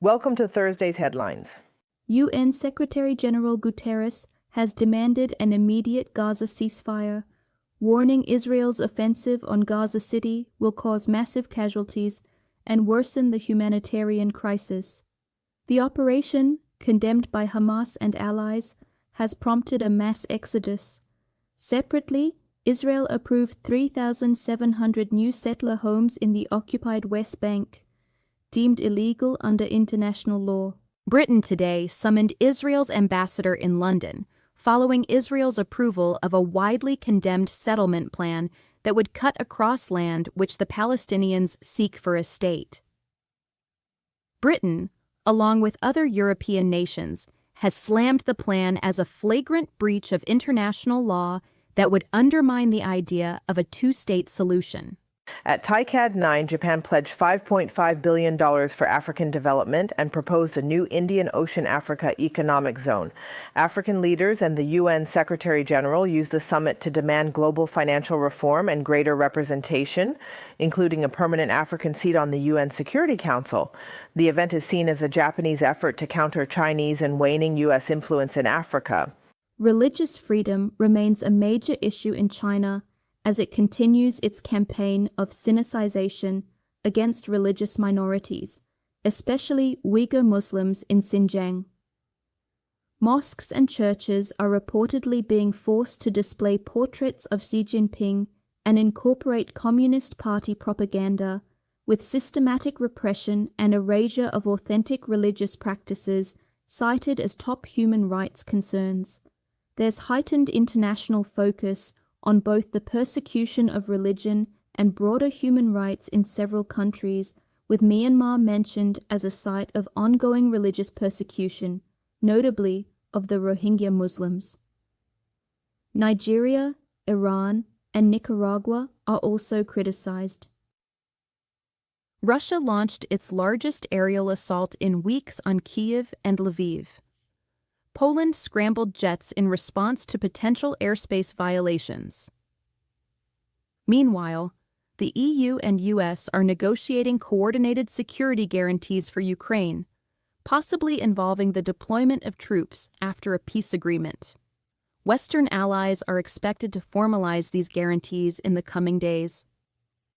Welcome to Thursday's headlines. UN Secretary-General Guterres has demanded an immediate Gaza ceasefire, warning Israel's offensive on Gaza City will cause massive casualties and worsen the humanitarian crisis. The operation, condemned by Hamas and allies, has prompted a mass exodus. Separately, Israel approved 3,700 new settler homes in the occupied West Bank, deemed illegal under international law. Britain today summoned Israel's ambassador in London, following Israel's approval of a widely condemned settlement plan that would cut across land which the Palestinians seek for a state. Britain, along with other European nations, has slammed the plan as a flagrant breach of international law that would undermine the idea of a two-state solution. At TICAD 9, Japan pledged $5.5 billion for African development and proposed a new Indian Ocean Africa economic zone. African leaders and the UN Secretary General used the summit to demand global financial reform and greater representation, including a permanent African seat on the UN Security Council. The event is seen as a Japanese effort to counter Chinese and waning U.S. influence in Africa. Religious freedom remains a major issue in China as it continues its campaign of sinicization against religious minorities, especially Uyghur Muslims in Xinjiang. Mosques and churches are reportedly being forced to display portraits of Xi Jinping and incorporate Communist Party propaganda, with systematic repression and erasure of authentic religious practices cited as top human rights concerns. There's heightened international focus on both the persecution of religion and broader human rights in several countries, with Myanmar mentioned as a site of ongoing religious persecution, notably of the Rohingya Muslims. Nigeria, Iran, and Nicaragua are also criticized. Russia launched its largest aerial assault in weeks on Kyiv and Lviv. Poland scrambled jets in response to potential airspace violations. Meanwhile, the EU and US are negotiating coordinated security guarantees for Ukraine, possibly involving the deployment of troops after a peace agreement. Western allies are expected to formalize these guarantees in the coming days.